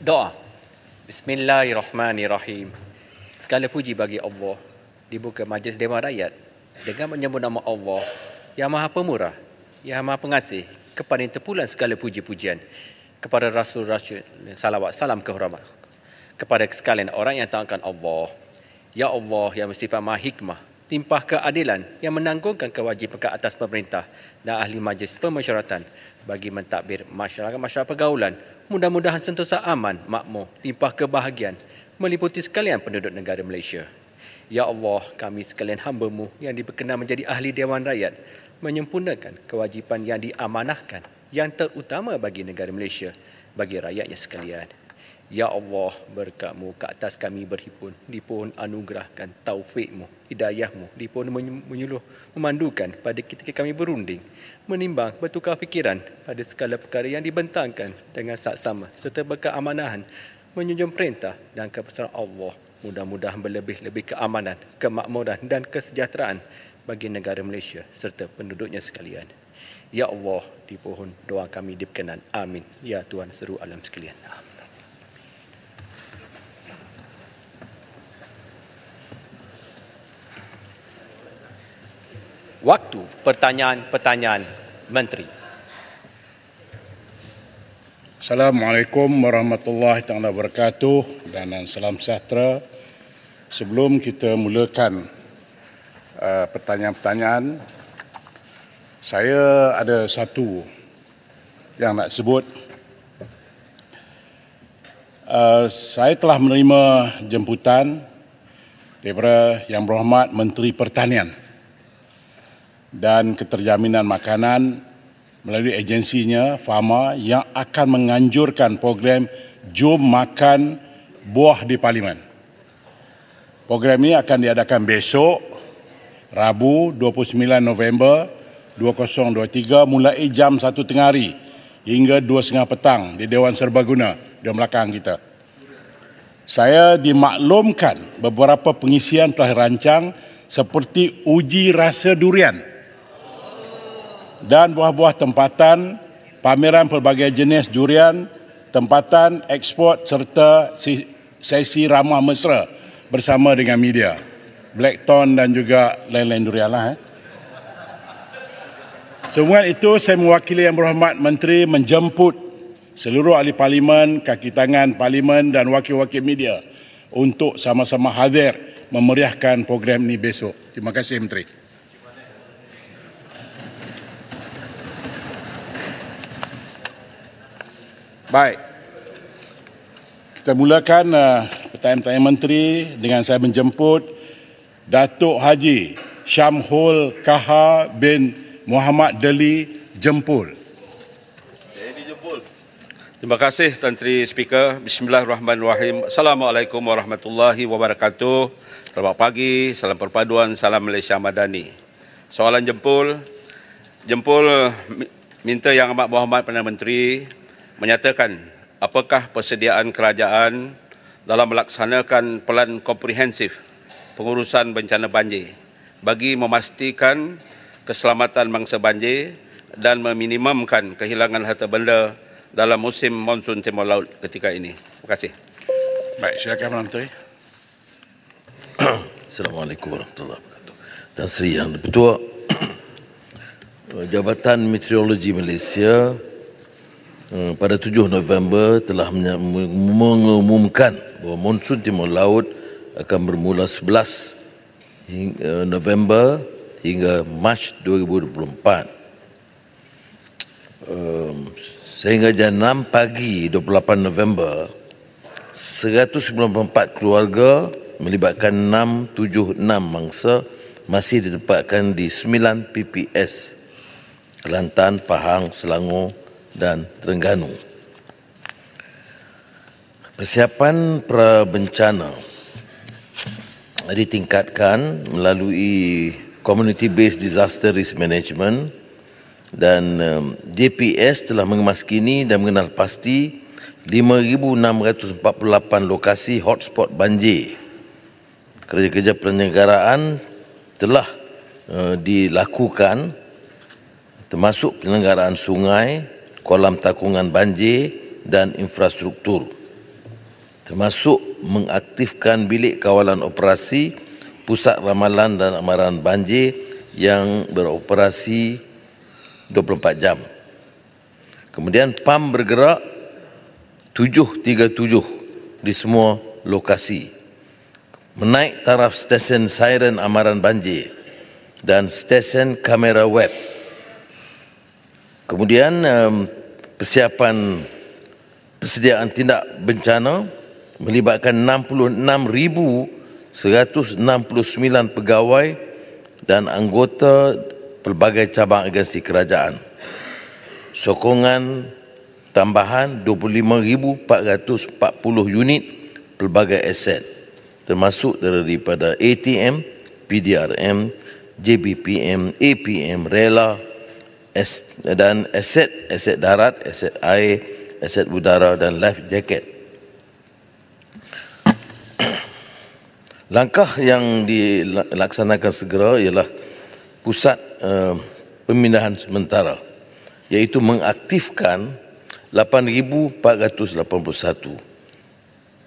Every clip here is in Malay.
Doa. Bismillahirrahmanirrahim. Segala puji bagi Allah. Dibuka Majlis Dewan Rakyat dengan menyebut nama Allah yang Maha Pemurah, yang Maha Pengasih, kepada yang terpulang segala puji-pujian, kepada Rasul-Rasul, salawat salam kehormat, kepada sekalian orang yang taatkan Allah. Ya Allah yang bersifat Maha Hikmah, limpah keadilan yang menanggungkan kewajipan ke atas pemerintah dan ahli majlis pemasyarakatan bagi mentadbir masyarakat pergaulan. Mudah-mudahan sentosa aman, makmur, limpah kebahagiaan meliputi sekalian penduduk negara Malaysia. Ya Allah, kami sekalian hamba-Mu yang diberkenan menjadi ahli Dewan Rakyat menyempurnakan kewajipan yang diamanahkan yang terutama bagi negara Malaysia, bagi rakyatnya sekalian. Ya Allah, berkat-Mu ke atas kami berhimpun, dipohon anugerahkan taufik-Mu, hidayah-Mu, dipohon menyuluh, memandukan pada ketika kami berunding, menimbang, bertukar fikiran pada segala perkara yang dibentangkan dengan saksama serta berkeamanahan, menjunjung perintah dan kebesaran Allah. Mudah-mudahan berlebih-lebih keamanan, kemakmuran dan kesejahteraan bagi negara Malaysia serta penduduknya sekalian. Ya Allah, dipohon doa kami diberkenan. Amin. Ya Tuhan seru alam sekalian. Waktu pertanyaan-pertanyaan Menteri. Assalamualaikum warahmatullahi taala wabarakatuh dan salam sejahtera. Sebelum kita mulakan pertanyaan-pertanyaan, saya ada satu yang nak sebut. Saya telah menerima jemputan daripada Yang Berhormat Menteri Pertanian dan Keterjaminan Makanan melalui agensinya Fama yang akan menganjurkan program Jom Makan Buah di Parlimen. Program ini akan diadakan besok, Rabu 29 November 2023 mulai jam 1 tengah hari hingga 2.30 petang di Dewan Serbaguna di belakang kita. Saya dimaklumkan beberapa pengisian telah rancang seperti uji rasa durian dan buah-buah tempatan, pameran pelbagai jenis durian, tempatan, ekspor serta sesi ramah mesra bersama dengan media. Blackthorn dan juga lain-lain durian lah. Semua itu saya mewakili Yang Berhormat Menteri menjemput seluruh ahli parlimen, kaki tangan parlimen dan wakil-wakil media untuk sama-sama hadir memeriahkan program ini besok. Terima kasih Menteri. Baik, kita mulakan pertanyaan-pertanyaan Menteri dengan saya menjemput Datuk Haji Syamhul Kaha bin Muhammad Deli Jempul. Terima kasih Tan Sri Speaker. Bismillahirrahmanirrahim. Assalamualaikum warahmatullahi wabarakatuh. Selamat pagi, salam perpaduan, salam Malaysia Madani. Soalan Jempul minta Yang Amat Berhormat Perdana Menteri menyatakan apakah persediaan kerajaan dalam melaksanakan pelan komprehensif pengurusan bencana banjir bagi memastikan keselamatan mangsa banjir dan meminimumkan kehilangan harta benda dalam musim monsun Timur Laut ketika ini. Terima kasih. Baik, silakan Menteri. Assalamualaikum warahmatullahi wabarakatuh. Tan Sri Yang Di-Pertua, Jabatan Meteorologi Malaysia pada 7 November telah mengumumkan bahawa monsun Timur Laut akan bermula 11 November hingga Mac 2024. Sehingga jam 6 pagi 28 November, 194 keluarga melibatkan 676 mangsa masih ditempatkan di 9 PPS Kelantan, Pahang, Selangor dan Terengganu. Persiapan prabencana ditingkatkan melalui Community Based Disaster Risk Management dan JPS telah mengemaskini dan mengenal pasti 5,648 lokasi hotspot banjir. Kerja-kerja penyelenggaraan telah dilakukan termasuk penyelenggaraan sungai, kolam takungan banjir dan infrastruktur. termasuk mengaktifkan bilik kawalan operasi, pusat ramalan dan amaran banjir yang beroperasi 24 jam. Kemudian PAM bergerak 737 di semua lokasi. Menaik taraf stesen siren amaran banjir dan stesen kamera web. Kemudian persiapan persediaan tindak bencana melibatkan 66,169 pegawai dan anggota pelbagai cabang agensi kerajaan. Sokongan tambahan 25,440 unit pelbagai aset, termasuk daripada ATM, PDRM, JBPM, APM, rela dan aset darat, aset air, aset udara dan life jacket. Langkah yang dilaksanakan segera ialah pusat pemindahan sementara, iaitu mengaktifkan 8,481.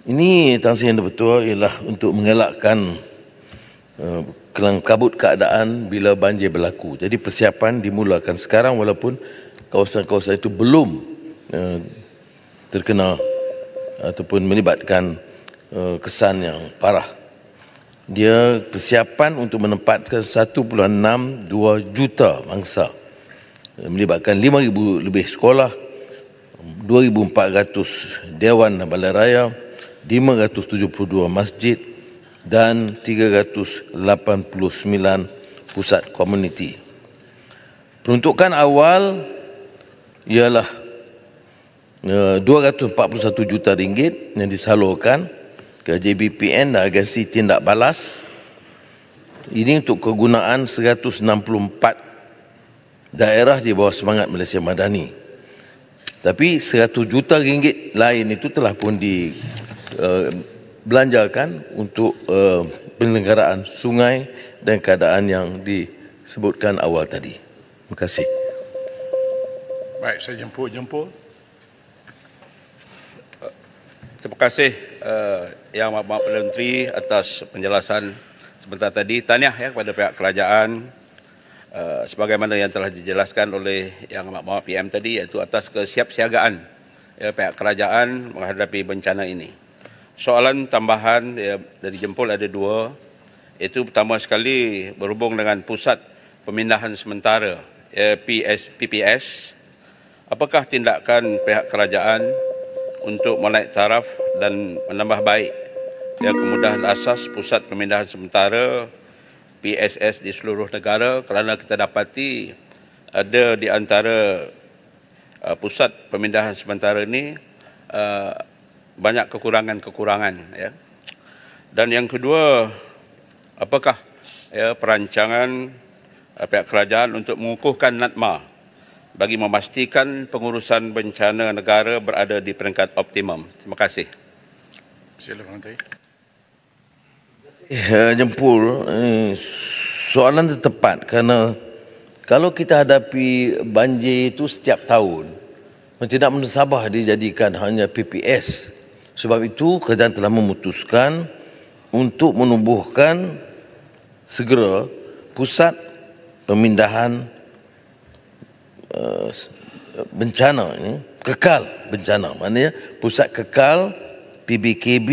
Ini Tan Sri Yang Di-Pertua ialah untuk mengelakkan kelang kabut keadaan bila banjir berlaku. Jadi persiapan dimulakan sekarang walaupun kawasan-kawasan itu belum terkena ataupun melibatkan kesan yang parah. Dia persiapan untuk menempatkan 1.62 juta mangsa, melibatkan 5,000 lebih sekolah, 2,400 dewan dan balai raya, 572 masjid dan 389 pusat komuniti. Peruntukan awal ialah 241 juta ringgit yang disalurkan ke JBPN dan agensi tindak balas. Ini untuk kegunaan 164 daerah di bawah semangat Malaysia Madani. Tapi 100 juta ringgit lain itu telah pun dibelanjakan untuk penyelenggaraan sungai dan keadaan yang disebutkan awal tadi. Terima kasih. Baik, saya jemput. Terima kasih Yang Amat Perdana Menteri atas penjelasan sebentar tadi. Tahniah kepada pihak kerajaan sebagaimana yang telah dijelaskan oleh Yang Amat PM tadi, iaitu atas kesiapsiagaan pihak kerajaan menghadapi bencana ini. Soalan tambahan dari Jempol ada dua, iaitu pertama sekali berhubung dengan pusat pemindahan sementara PPS. Apakah tindakan pihak kerajaan untuk menaik taraf dan menambah baik kemudahan asas pusat pemindahan sementara PSS di seluruh negara, kerana kita dapati ada di antara pusat pemindahan sementara ini banyak kekurangan-kekurangan. Dan yang kedua, apakah perancangan pihak kerajaan untuk mengukuhkan NADMA bagi memastikan pengurusan bencana negara berada di peringkat optimum? Terima kasih. Silakan Menteri. Jempol, soalan itu tepat kerana kalau kita hadapi banjir itu setiap tahun, tidak mensabah dijadikan hanya PPS. Sebab itu kerajaan telah memutuskan untuk menubuhkan segera pusat pemindahan bencana ini, kekal bencana, maknanya pusat kekal PBKB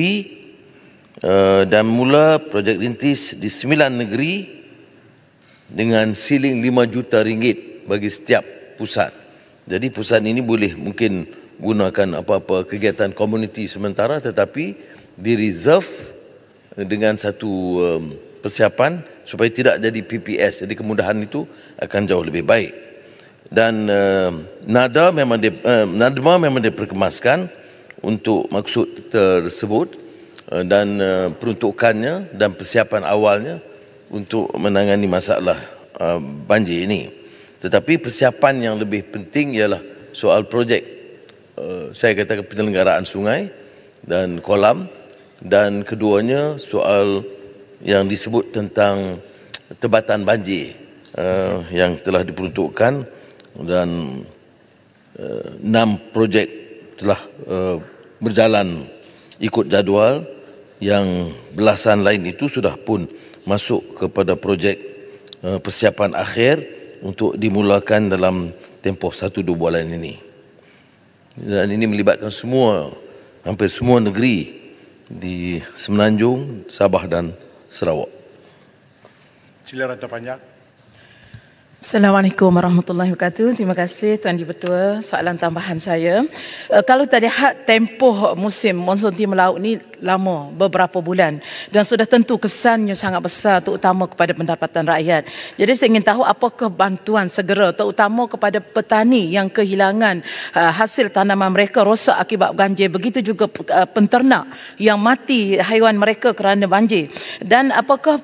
dan mula projek rintis di 9 negeri dengan siling 5 juta ringgit bagi setiap pusat. Jadi pusat ini boleh mungkin gunakan apa-apa kegiatan komuniti sementara, tetapi di reserve dengan satu persiapan supaya tidak jadi PPS. Jadi kemudahan itu akan jauh lebih baik. Dan NADMA memang diperkemaskan untuk maksud tersebut dan peruntukannya dan persiapan awalnya untuk menangani masalah banjir ini. Tetapi persiapan yang lebih penting ialah soal projek, saya katakan penyelenggaraan sungai dan kolam, dan keduanya soal yang disebut tentang tebatan banjir yang telah diperuntukkan, dan 6 projek telah berjalan ikut jadual yang belasan lain itu sudah pun masuk kepada projek persiapan akhir untuk dimulakan dalam tempoh 1-2 bulan ini. Dan ini melibatkan hampir semua negeri di Semenanjung, Sabah dan Sarawak. Sila Rantau Panjang. Assalamualaikum warahmatullahi wabarakatuh. Terima kasih Tuan Di-Pertua. Soalan tambahan saya, kalau tadi had tempoh musim monsun timur laut ni lama, beberapa bulan, dan sudah tentu kesannya sangat besar terutama kepada pendapatan rakyat. Jadi saya ingin tahu apakah bantuan segera terutama kepada petani yang kehilangan hasil tanaman mereka rosak akibat banjir, begitu juga penternak yang mati haiwan mereka kerana banjir. Dan apakah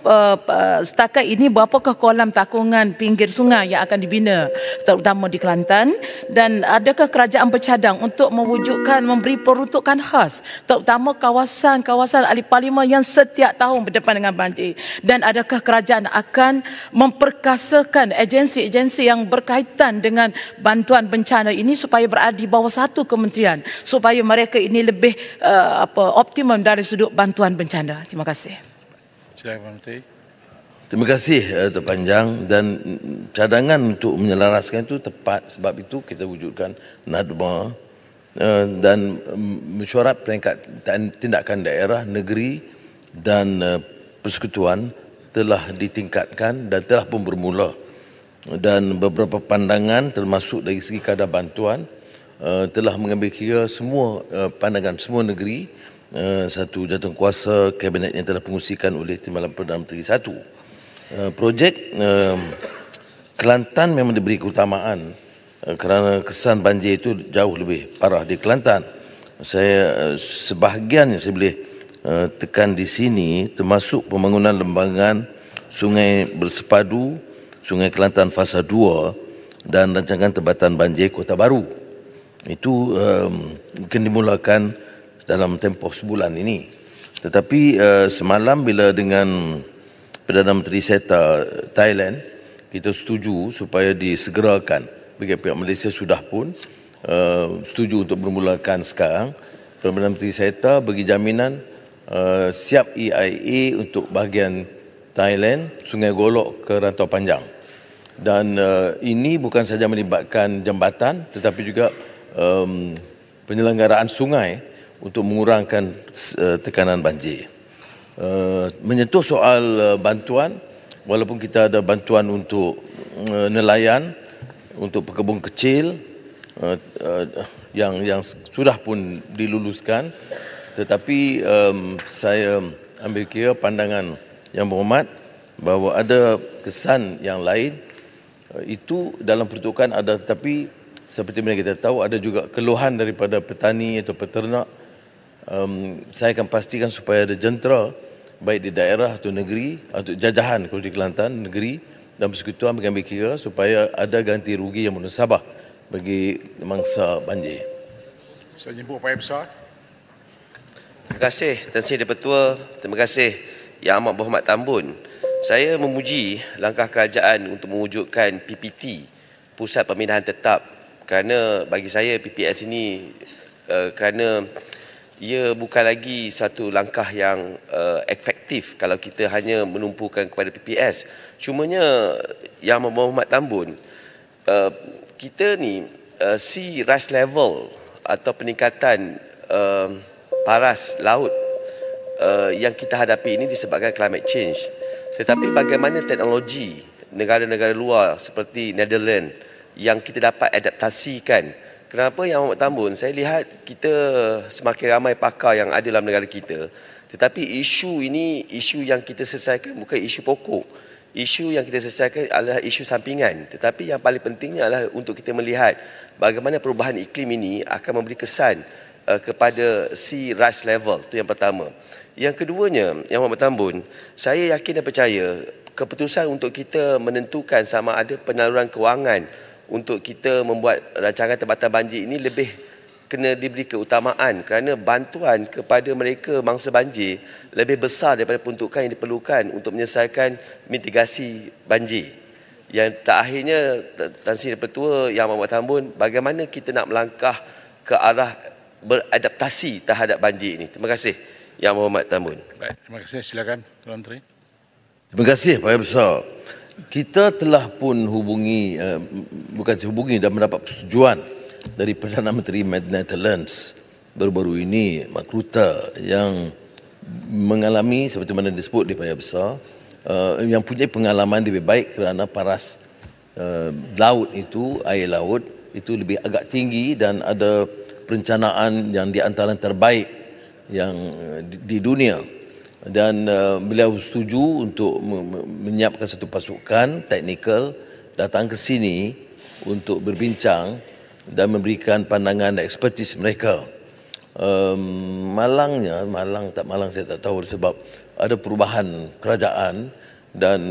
setakat ini berapakah kolam takungan pinggir sungai yang akan dibina terutama di Kelantan, dan adakah kerajaan bercadang untuk mewujudkan memberi peruntukan khas terutama kawasan-kawasan ahli parlimen yang setiap tahun berdepan dengan banjir, dan adakah kerajaan akan memperkasakan agensi-agensi yang berkaitan dengan bantuan bencana ini supaya berada di bawah satu kementerian supaya mereka ini lebih optimum dari sudut bantuan bencana. Terima kasih. Silakan Menteri. Terima kasih Tuan Panjang, dan cadangan untuk menyelaraskan itu tepat, sebab itu kita wujudkan NADMA dan mesyuarat peringkat tindakan daerah, negeri dan persekutuan telah ditingkatkan dan telah pun bermula, dan beberapa pandangan termasuk dari segi kadar bantuan telah mengambil kira semua pandangan semua negeri. Satu jawatankuasa kabinet yang telah pengusikan oleh Timbalan Perdana Menteri 1. Projek Kelantan memang diberi keutamaan kerana kesan banjir itu jauh lebih parah di Kelantan. Sebahagian yang saya boleh tekan di sini termasuk pembangunan lembangan Sungai Bersepadu, Sungai Kelantan Fasa 2 dan rancangan tebatan banjir Kota Baru. Itu akan dimulakan dalam tempoh sebulan ini. Tetapi semalam bila dengan Perdana Menteri SETA Thailand, kita setuju supaya disegerakan. Bagi pihak Malaysia sudah pun setuju untuk bermulakan sekarang. Perdana Menteri SETA bagi jaminan siap EIA untuk bahagian Thailand, Sungai Golok ke Rantau Panjang. Dan ini bukan sahaja melibatkan jambatan tetapi juga penyelenggaraan sungai untuk mengurangkan tekanan banjir. Menyentuh soal bantuan, walaupun kita ada bantuan untuk nelayan, untuk pekebun kecil yang sudah pun diluluskan, tetapi saya ambil kira pandangan yang berhormat bahawa ada kesan yang lain. Itu dalam peruntukan ada, tetapi seperti mana kita tahu ada juga keluhan daripada petani atau peternak. Saya akan pastikan supaya ada jentera baik di daerah atau negeri atau jajahan kalau di Kelantan, negeri dan persekutuan mengambil kira supaya ada ganti rugi yang munasabah bagi mangsa banjir. Saya jemput Upaya Besar. Terima kasih Tan Sri Di-Pertua. Terima kasih Yang Amat Berhormat Tambun. Saya memuji langkah kerajaan untuk mewujudkan PPT, Pusat Pemindahan Tetap, kerana bagi saya PPS ini kerana ia bukan lagi satu langkah yang efektif kalau kita hanya menumpukan kepada PPS. Cumanya Yang Berhormat Tambun, kita ni sea rise level atau peningkatan paras laut yang kita hadapi ini disebabkan climate change. Tetapi bagaimana teknologi negara-negara luar seperti Netherlands yang kita dapat adaptasikan. Kenapa Yang Amat Tambun? Saya lihat kita semakin ramai pakar yang ada dalam negara kita. Tetapi isu ini, isu yang kita selesaikan bukan isu pokok. Isu yang kita selesaikan adalah isu sampingan. Tetapi yang paling pentingnya adalah untuk kita melihat bagaimana perubahan iklim ini akan memberi kesan kepada sea rise level. Itu yang pertama. Yang keduanya, Yang Amat Tambun, saya yakin dan percaya keputusan untuk kita menentukan sama ada penyaluran kewangan untuk kita membuat rancangan tebatan banjir ini lebih kena diberi keutamaan kerana bantuan kepada mereka mangsa banjir lebih besar daripada peruntukan yang diperlukan untuk menyelesaikan mitigasi banjir. Yang terakhirnya, Tan Sri Di-Pertua, Yang Amat Tambun, bagaimana kita nak melangkah ke arah beradaptasi terhadap banjir ini. Terima kasih Yang Berhormat Tan Bun. Baik, terima kasih. Silakan Tuan Menteri. Terima kasih Pak Yang Besar. Kita telah pun hubungi, dan mendapat persetujuan dari Perdana Menteri Netherlands baru-baru ini, Mark Rutte, yang mengalami seperti mana disebut di Pak Yang Besar, yang punya pengalaman lebih baik kerana paras laut itu, air laut itu lebih agak tinggi dan ada perencanaan yang di antara terbaik yang di dunia. Dan beliau setuju untuk menyiapkan satu pasukan teknikal datang ke sini untuk berbincang dan memberikan pandangan dan ekspertis mereka. Malang saya tak tahu sebab ada perubahan kerajaan dan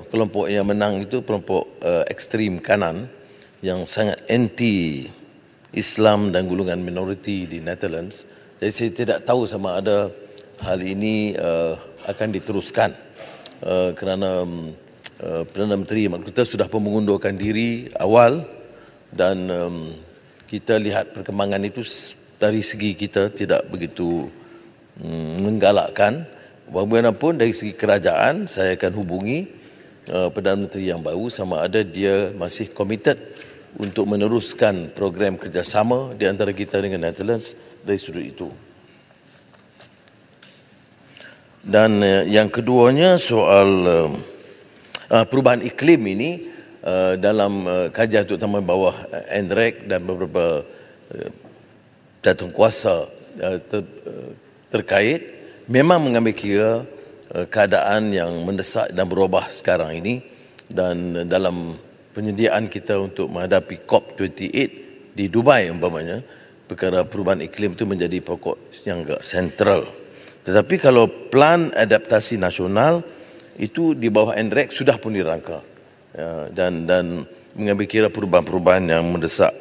kelompok yang menang itu kelompok ekstrim kanan yang sangat anti Islam dan golongan minoriti di Netherlands. Jadi saya tidak tahu sama ada hal ini akan diteruskan kerana Perdana Menteri Mark Rutte sudah pun mengundurkan diri awal dan kita lihat perkembangan itu dari segi kita tidak begitu menggalakkan. Bagaimanapun dari segi kerajaan saya akan hubungi Perdana Menteri yang baru sama ada dia masih committed untuk meneruskan program kerjasama di antara kita dengan Netherlands dari sudut itu. Dan yang keduanya soal perubahan iklim ini dalam kajian terutama bawah NREC dan beberapa jawatan terkait memang mengambil kira keadaan yang mendesak dan berubah sekarang ini, dan dalam penyediaan kita untuk menghadapi COP28 di Dubai umpamanya, perkara perubahan iklim itu menjadi pokok yang agak sentral. Tetapi kalau plan adaptasi nasional itu di bawah NREC sudah pun dirangka dan mengambil kira perubahan-perubahan yang mendesak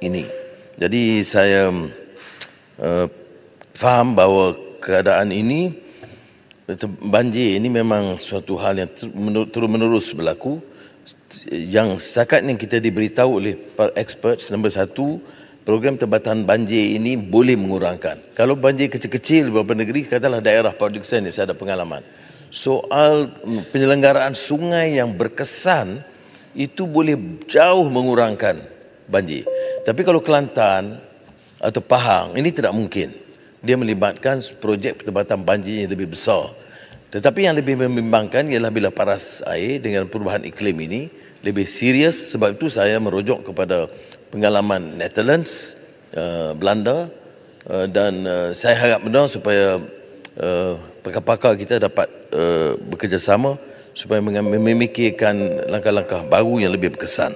ini. Jadi saya faham bahawa keadaan ini, banjir ini memang suatu hal yang terus-menerus berlaku. Yang setakat yang kita diberitahu oleh para expert, nombor satu, program Tempatan Banjir ini boleh mengurangkan. Kalau banjir kecil-kecil di beberapa negeri, katalah daerah Port Dickson, saya ada pengalaman. Soal penyelenggaraan sungai yang berkesan, itu boleh jauh mengurangkan banjir. Tapi kalau Kelantan atau Pahang, ini tidak mungkin. Dia melibatkan projek Tempatan Banjir yang lebih besar. Tetapi yang lebih membimbangkan ialah bila paras air dengan perubahan iklim ini lebih serius. Sebab itu saya merujuk kepada pengalaman Netherlands, Belanda, dan saya harap benar supaya pakar-pakar kita dapat bekerjasama supaya memikirkan langkah-langkah baru yang lebih berkesan.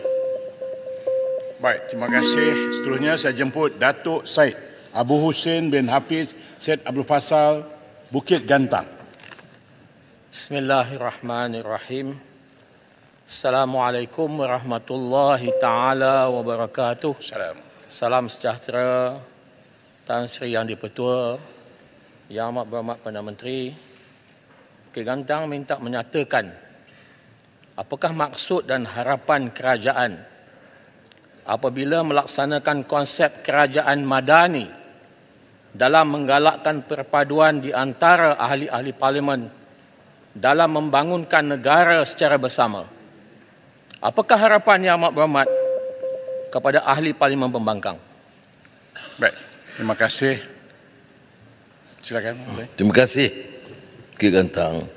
Baik, terima kasih. Seterusnya saya jemput Datuk Syed Abu Hussein bin Hafiz Syed Abdul Fasal, Bukit Gantang. Bismillahirrahmanirrahim. Assalamualaikum warahmatullahi taala wabarakatuh. Salam sejahtera Tan Sri Yang Dipertua, Yang Amat Berhormat Perdana Menteri. Bukit Gantang minta menyatakan apakah maksud dan harapan kerajaan apabila melaksanakan konsep kerajaan madani dalam menggalakkan perpaduan di antara ahli-ahli parlimen dalam membangunkan negara secara bersama. Apakah harapan Yang Amat Berhormat kepada ahli parlimen pembangkang? Baik, terima kasih. Silakan. Terima kasih, Bukit Gantang.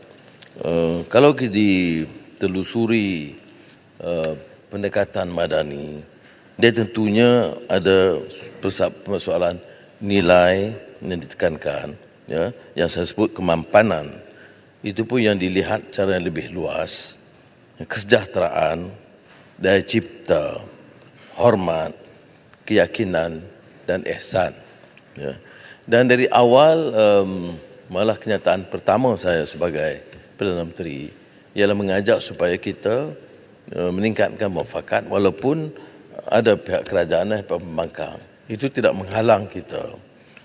Kalau kita telusuri pendekatan madani, dia tentunya ada persoalan nilai yang ditekankan, ya, yang saya sebut kemampanan. Itu pun yang dilihat secara yang lebih luas. Kesejahteraan, daya cipta, hormat, keyakinan dan ihsan. Ya. Dan dari awal, malah kenyataan pertama saya sebagai Perdana Menteri ialah mengajak supaya kita meningkatkan muafakat walaupun ada pihak kerajaan dan pihak pembangkang. Itu tidak menghalang kita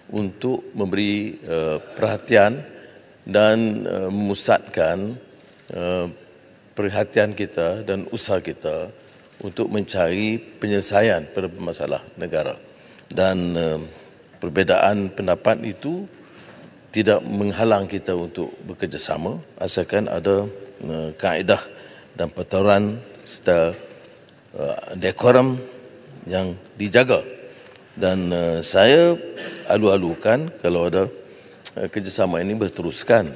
untuk memberi perhatian dan memusatkan perhatian kita dan usaha kita untuk mencari penyelesaian pada masalah negara. Dan perbezaan pendapat itu tidak menghalang kita untuk bekerjasama asalkan ada kaedah dan peraturan serta dekorum yang dijaga. Dan saya alu-alukan kalau ada kerjasama ini berterusan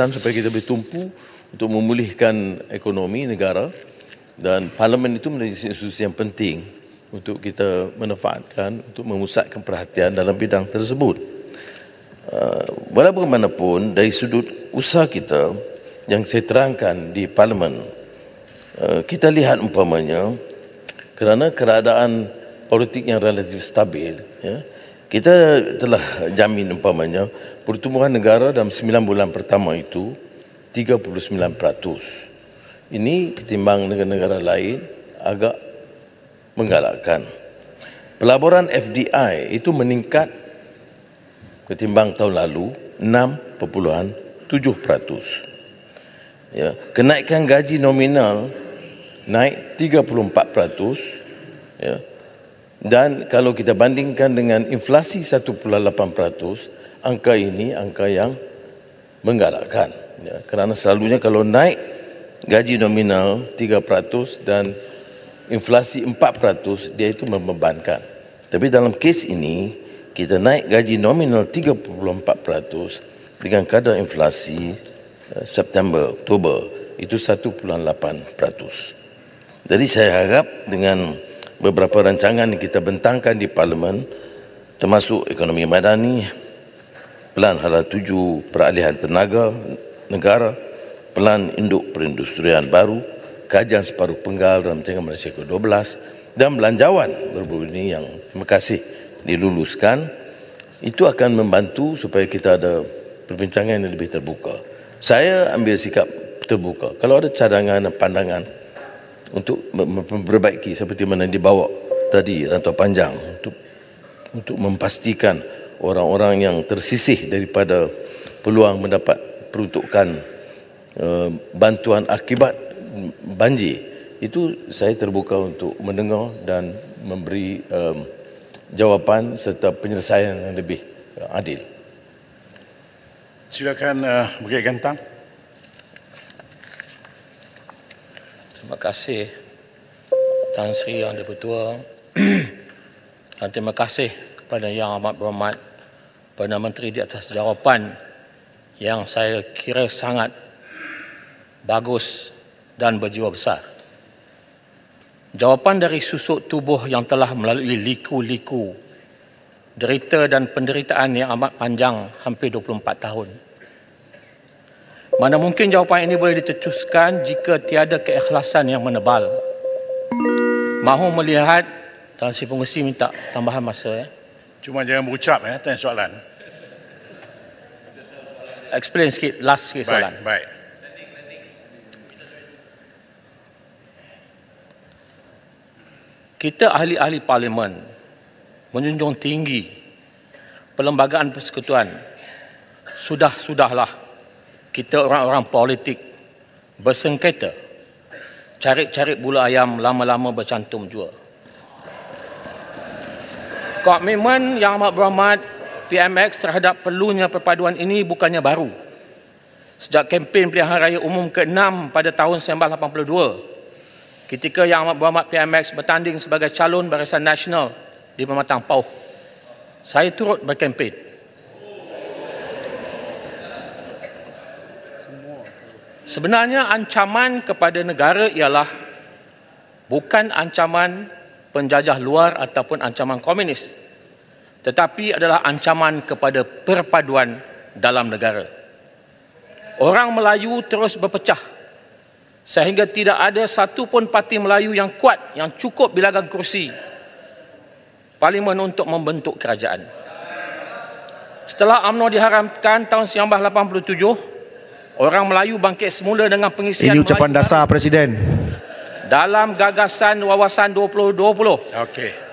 supaya kita bertumpu untuk memulihkan ekonomi negara, dan parlimen itu menjadi institusi yang penting untuk kita manfaatkan untuk memusatkan perhatian dalam bidang tersebut. Bagaimanapun dari sudut usaha kita yang saya terangkan di parlimen, kita lihat umpamanya kerana keadaan politik yang relatif stabil, ya, kita telah jamin umpamanya pertumbuhan negara dalam 9 bulan pertama itu 39%. Ini ketimbang negara-negara lain agak menggalakkan. Pelaburan FDI itu meningkat ketimbang tahun lalu 6.7%. Ya, kenaikan gaji nominal naik 34%, ya. Dan kalau kita bandingkan dengan inflasi 1.8%, angka ini angka yang menggalakkan, ya. Kerana selalunya kalau naik gaji nominal 3% dan inflasi 4%, dia itu membebankan. Tapi dalam kes ini kita naik gaji nominal 3.4% dengan kadar inflasi September, Oktober itu 1.8%. Jadi saya harap dengan beberapa rancangan yang kita bentangkan di parlimen, termasuk ekonomi madani, pelan hala 7 peralihan tenaga negara, pelan induk perindustrian baru, kajian separuh penggal dalam Tengah Malaysia ke-12 dan belanjawan baru ini yang terima kasih diluluskan, itu akan membantu supaya kita ada perbincangan yang lebih terbuka. Saya ambil sikap terbuka. Kalau ada cadangan dan pandangan untuk memperbaiki seperti mana dibawa tadi rantau panjang untuk memastikan orang-orang yang tersisih daripada peluang mendapat peruntukan bantuan akibat banjir, itu saya terbuka untuk mendengar dan memberi jawapan serta penyelesaian yang lebih adil. Silakan Bukit Gantang. Terima kasih Tan Sri Yang Dipertua dan terima kasih kepada Yang Amat Berhormat Perdana Menteri di atas jawapan yang saya kira sangat bagus dan berjiwa besar. Jawapan dari susuk tubuh yang telah melalui liku-liku derita dan penderitaan yang amat panjang hampir 24 tahun. Mana mungkin jawapan ini boleh dicetuskan jika tiada keikhlasan yang menebal. Mahu melihat, Tan Sri Pengerusi minta tambahan masa. Cuma jangan berucap, tanya soalan. Explain sikit, last sikit soalan. Baik. Kita ahli-ahli parlimen menjunjung tinggi perlembagaan persekutuan. Sudahlah kita orang-orang politik bersengketa, cari-cari bulu ayam lama-lama bercantum jua. Komitmen Yang Amat Berhormat PMX terhadap perlunya perpaduan ini bukannya baru. Sejak kempen pilihan raya umum ke-6 pada tahun 1982, ketika Yang Amat Berhormat PMX bertanding sebagai calon Barisan Nasional di Pematang Pauh, saya turut berkempen. Sebenarnya ancaman kepada negara ialah bukan ancaman penjajah luar ataupun ancaman komunis, tetapi adalah ancaman kepada perpaduan dalam negara. Orang Melayu terus berpecah sehingga tidak ada satu pun parti Melayu yang kuat, yang cukup bilangan kursi parlimen untuk membentuk kerajaan. Setelah UMNO diharamkan tahun 1987, orang Melayu bangkit semula dengan pengisian ini ucapan dasar Presiden dalam gagasan Wawasan 2020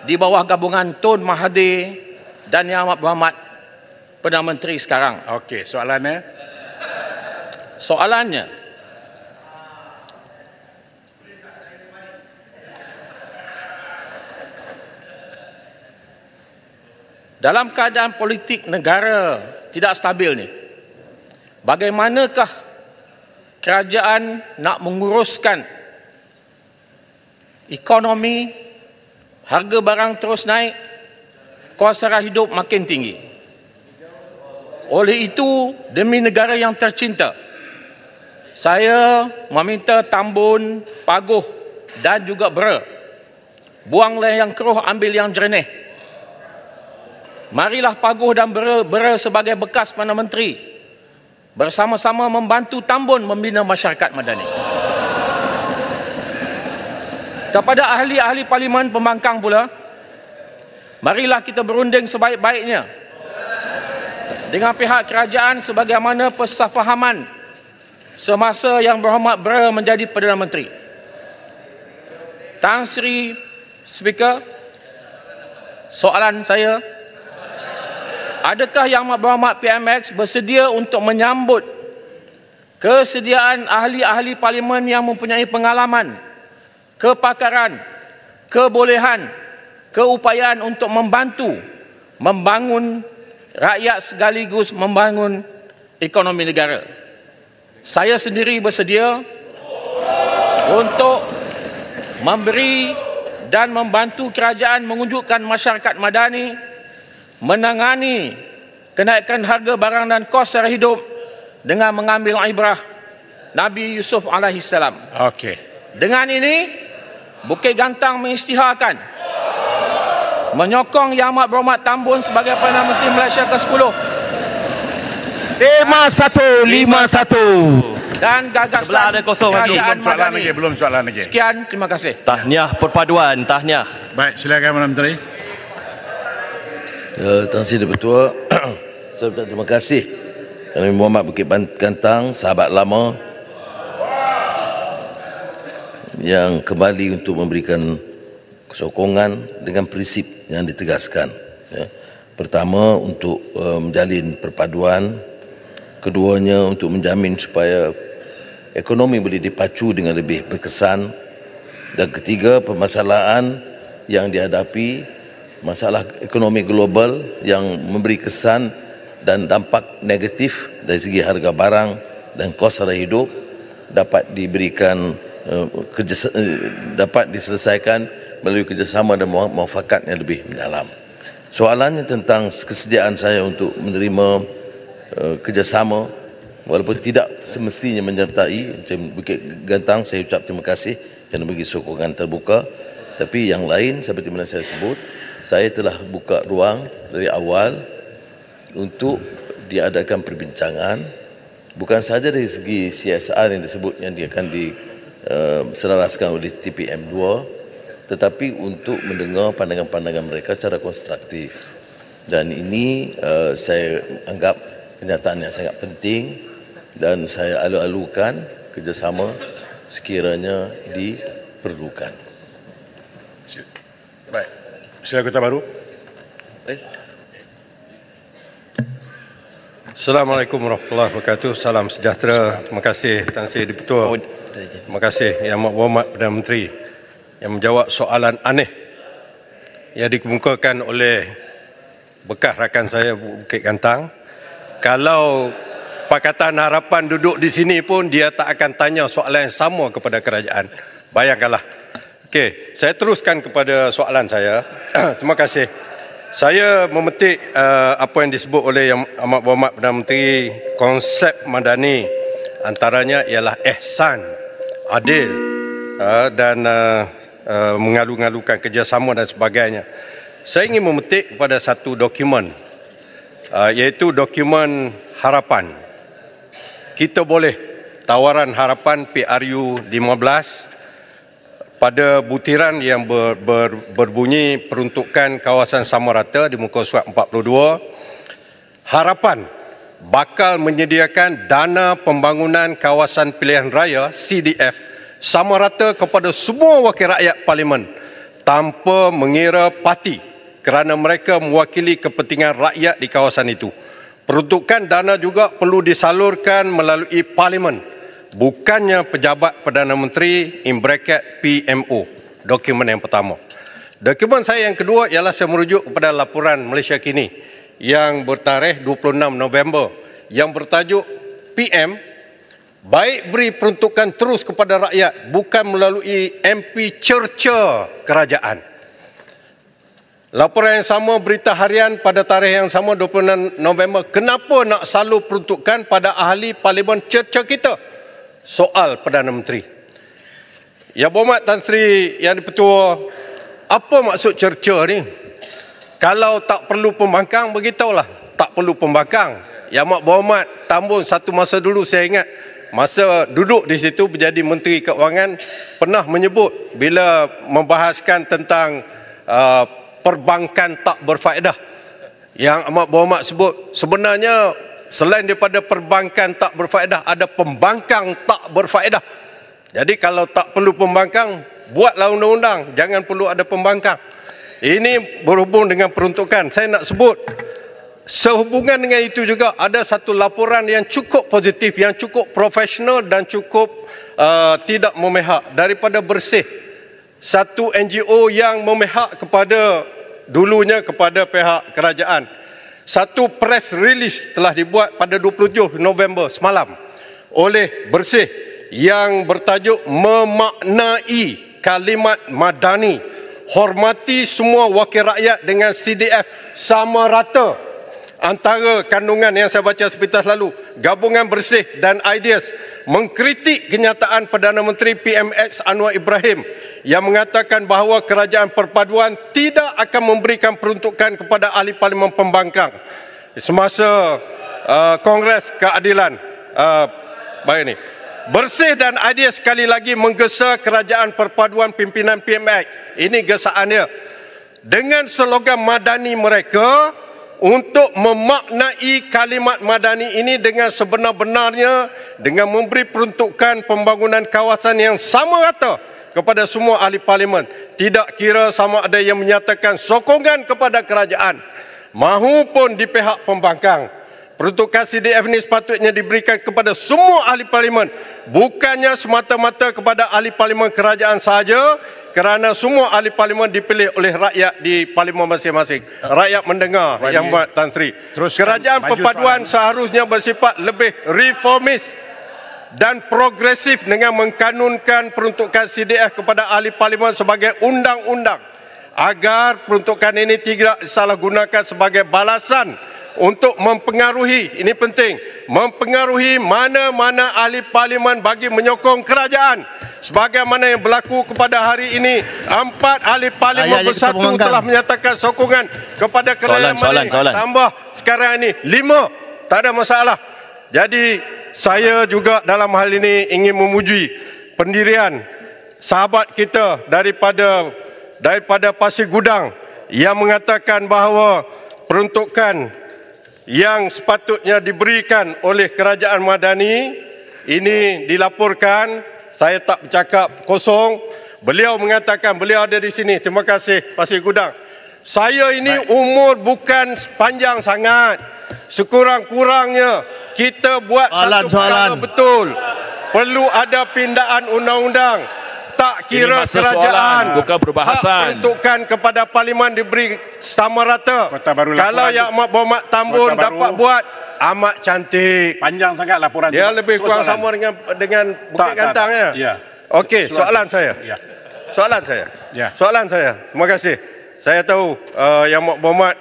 di bawah gabungan Tun Mahathir dan Yang Amat Berhormat Perdana Menteri sekarang. Okey, soalannya? Soalannya, dalam keadaan politik negara tidak stabil ni, bagaimanakah kerajaan nak menguruskan ekonomi, harga barang terus naik, kos sara hidup makin tinggi. Oleh itu, demi negara yang tercinta, saya meminta Tambun, Paguh dan juga Bera, buanglah yang keruh, ambil yang jernih. Marilah Paguh dan Bera sebagai bekas Perdana Menteri bersama-sama membantu Tambun membina masyarakat madani. Kepada ahli-ahli Parlimen pembangkang pula, marilah kita berunding sebaik-baiknya dengan pihak kerajaan sebagaimana persefahaman semasa Yang Berhormat Bera menjadi Perdana Menteri. Tan Sri Speaker, soalan saya, adakah Yang Berhormat PMX bersedia untuk menyambut kesediaan ahli-ahli Parlimen yang mempunyai pengalaman, kepakaran, kebolehan, keupayaan untuk membantu membangun rakyat sekaligus membangun ekonomi negara? Saya sendiri bersedia untuk memberi dan membantu kerajaan mewujudkan masyarakat madani, menangani kenaikan harga barang dan kos sara hidup dengan mengambil ibrah Nabi Yusuf alaihissalam. Okey. Dengan ini, Bukit Gantang mengisytiharkan menyokong Yang Amat Berhormat Tambun sebagai Perdana Menteri Malaysia ke-10. 5151. Dan gagasan Sebelah ada kosong lagi. kerajaan madani. Belum soalan lagi. Sekian, terima kasih. Tahniah perpaduan, tahniah. Baik, silakan Perdana Menteri. Tan Sri Ketua, saya ucap terima kasih kerana Muhammad Bukit Gantang, sahabat lama yang kembali untuk memberikan sokongan dengan prinsip yang ditegaskan. Ya. Pertama, untuk menjalin perpaduan. Keduanya, untuk menjamin supaya ekonomi boleh dipacu dengan lebih berkesan. Dan ketiga, permasalahan yang dihadapi, masalah ekonomi global yang memberi kesan dan dampak negatif dari segi harga barang dan kos sara hidup dapat diberikan dapat diselesaikan melalui kerjasama dan muafakat yang lebih mendalam. Soalannya tentang kesediaan saya untuk menerima kerjasama, walaupun tidak semestinya menyertai macam Bukit Gantang, saya ucap terima kasih kerana bagi sokongan terbuka. Tapi yang lain, seperti mana saya sebut, saya telah buka ruang dari awal untuk diadakan perbincangan, bukan sahaja dari segi CSR yang disebut yang dia akan diselaraskan oleh TPM 2, tetapi untuk mendengar pandangan-pandangan mereka secara konstruktif. Dan ini saya anggap kenyataan yang sangat penting dan saya alu-alukan kerjasama sekiranya diperlukan. Baik. Silakan Kota Baru. Assalamualaikum warahmatullahi wabarakatuh. Salam sejahtera. Terima kasih Tan Sri Ketua. Terima kasih Yang Amat Berhormat Perdana Menteri yang menjawab soalan aneh yang dikemukakan oleh bekas rakan saya Bukit Gantang. Kalau Pakatan Harapan duduk di sini pun dia tak akan tanya soalan yang sama kepada kerajaan. Bayangkanlah. Okey, saya teruskan kepada soalan saya. Terima kasih. Saya memetik apa yang disebut oleh Yang Amat Berhormat Perdana Menteri, konsep madani antaranya ialah ihsan, adil dan mengalu-ngalukan kerjasama dan sebagainya. Saya ingin memetik kepada satu dokumen, iaitu dokumen harapan. Kita boleh tawaran harapan PRU 15 pada butiran yang berbunyi peruntukan kawasan Samarata di muka surat 42, harapan bakal menyediakan dana pembangunan kawasan pilihan raya CDF Samarata kepada semua wakil rakyat Parlimen tanpa mengira parti kerana mereka mewakili kepentingan rakyat di kawasan itu. Peruntukan dana juga perlu disalurkan melalui Parlimen, bukannya pejabat Perdana Menteri (PMO). Dokumen yang pertama. Dokumen saya yang kedua ialah saya merujuk kepada laporan Malaysia Kini yang bertarikh 26 November yang bertajuk PM baik beri peruntukan terus kepada rakyat bukan melalui MP cerca kerajaan. Laporan yang sama berita harian pada tarikh yang sama 26 November, kenapa nak selalu peruntukan pada ahli parlimen cerca kita? Soal Perdana Menteri. Yang Berhormat Tan Sri Yang di-Pertua, apa maksud cerca ni? Kalau tak perlu pembangkang, beritahulah tak perlu pembangkang. Yang Amat Berhormat Tambun satu masa dulu saya ingat, masa duduk di situ menjadi Menteri Keuangan, pernah menyebut bila membahaskan tentang perbankan tak berfaedah. Yang Amat Berhormat sebut sebenarnya selain daripada perbankan tak berfaedah, ada pembangkang tak berfaedah. Jadi kalau tak perlu pembangkang, buatlah undang-undang, jangan perlu ada pembangkang. Ini berhubung dengan peruntukan. Saya nak sebut, sehubungan dengan itu juga ada satu laporan yang cukup positif, yang cukup profesional dan cukup tidak memihak daripada Bersih. Satu NGO yang memihak kepada dulunya kepada pihak kerajaan. Satu press release telah dibuat pada 27 November semalam oleh Bersih yang bertajuk memaknai kalimat madani, hormati semua wakil rakyat dengan CDF sama rata. Antara kandungan yang saya baca sepintas lalu, Gabungan Bersih dan Ideas mengkritik kenyataan Perdana Menteri PMX Anwar Ibrahim yang mengatakan bahawa kerajaan perpaduan tidak akan memberikan peruntukan kepada ahli parlimen pembangkang semasa Kongres Keadilan baik ini. Bersih dan Ideas sekali lagi menggesa kerajaan perpaduan pimpinan PMX. Ini gesaannya. Dengan slogan madani mereka untuk memaknai kalimat madani ini dengan sebenar-benarnya, dengan memberi peruntukan pembangunan kawasan yang sama rata kepada semua ahli parlimen. Tidak kira sama ada yang menyatakan sokongan kepada kerajaan mahupun di pihak pembangkang. Peruntukan CDF ini sepatutnya diberikan kepada semua ahli parlimen, bukannya semata-mata kepada ahli parlimen kerajaan sahaja, kerana semua ahli parlimen dipilih oleh rakyat di parlimen masing-masing. Rakyat mendengar Yang Berhormat Tan Sri. Kerajaan perpaduan seharusnya bersifat lebih reformis dan progresif dengan mengkanunkan peruntukan CDF kepada ahli parlimen sebagai undang-undang, agar peruntukan ini tidak disalahgunakan sebagai balasan untuk mempengaruhi, ini penting, mempengaruhi mana-mana ahli parlimen bagi menyokong kerajaan. Sebagaimana yang berlaku kepada hari ini, 4 ahli parlimen bersatu telah menyatakan sokongan kepada kerajaan. Tambah sekarang ini 5, tak ada masalah. Jadi saya juga dalam hal ini ingin memuji pendirian sahabat kita daripada Pasir Gudang yang mengatakan bahawa peruntukan yang sepatutnya diberikan oleh kerajaan madani ini dilaporkan. Saya tak bercakap kosong. Beliau mengatakan beliau ada di sini. Terima kasih Pasir Gudang. Saya ini umur bukan panjang sangat. Sekurang-kurangnya kita buat satu perkara betul. Perlu ada pindaan undang-undang. Tak kira kerajaan, bukan perbahasan. Hak peruntukan kepada parlimen diberi sama rata. Kalau Yang Amat Berhormat Tambun dapat buat, amat cantik. Panjang sangat laporan. Dia lebih kurang sama dengan Bukit Gantang ya. Okey, soalan saya. Soalan saya. Terima kasih. Saya tahu Yang Amat Berhormat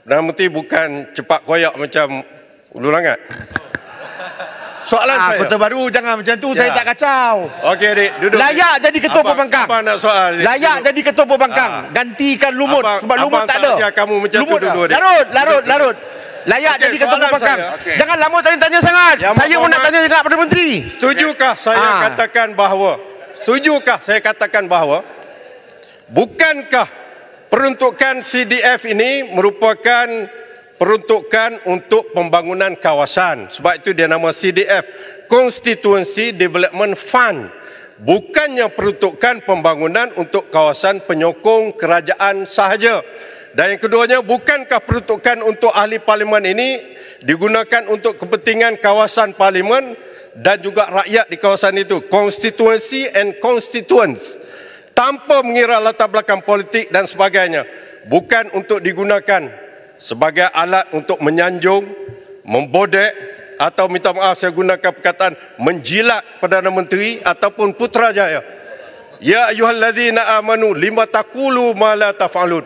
Perdana Menteri bukan cepat koyak macam Ulu Langat. Soalan saya. Kota Baru jangan macam tu, saya tak kacau. Okey, Dik, duduk. Layak jadi ketua pembangkang. Apa nak soal? Layak jadi ketua pembangkang. Gantikan Lumut sebab Lumut tak ada. Kamu macam Lumut tu dulu. Larut. Layak jadi ketua pembangkang. Jangan lama tanya-tanya sangat. Saya pun nak tanya juga Perdana Menteri. Setujukah saya katakan bahawa bukankah peruntukan CDF ini merupakan peruntukan untuk pembangunan kawasan. Sebab itu dia nama CDF, Constituency Development Fund. Bukannya peruntukan pembangunan untuk kawasan penyokong kerajaan sahaja. Dan yang keduanya, bukankah peruntukan untuk ahli parlimen ini digunakan untuk kepentingan kawasan parlimen dan juga rakyat di kawasan itu. Constituency and constituents. tanpa mengira latar belakang politik dan sebagainya, bukan untuk digunakan sebagai alat untuk menyanjung, membodek atau minta maaf saya gunakan perkataan menjilat Perdana Menteri ataupun Putrajaya. Ya ayyuhallazina amanu lima taqulu ma la taf'alun.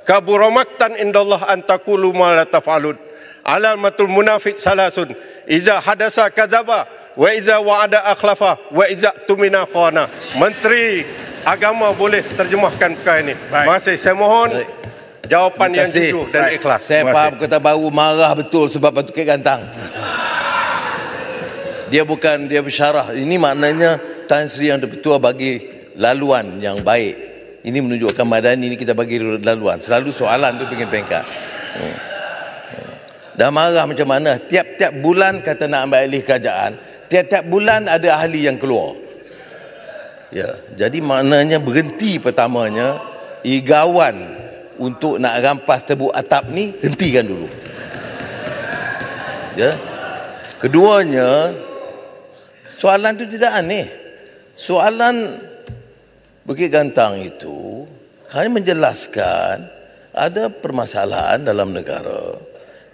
Kabura maqtan indallah an taqulu ma la taf'alun. Alamatul munafiq salasun. Iza hadasa kadzaba wa iza wa'ada akhlafa wa iza tumina khana. Menteri Agama boleh terjemahkan perkara ini. Terima kasih. Saya mohon jawapan yang jujur dan ikhlas. Saya faham Kota Baru marah betul sebab Batu Kek Gantang. Dia bersyarah. Ini maknanya Tan Sri Yang Dipertua bagi laluan yang baik. Ini menunjukkan Madani ini kita bagi laluan. Selalu soalan tu pengen pengkat. Dah marah macam mana? Tiap-tiap bulan kata nak ambil alih kerajaan. Tiap-tiap bulan ada ahli yang keluar. Ya, jadi maknanya berhenti pertamanya igawan untuk nak rampas tebuk atap ni hentikan dulu. Ya. Keduanya, soalan tu tidak aneh. Soalan Bukit Gantang itu hanya menjelaskan ada permasalahan dalam negara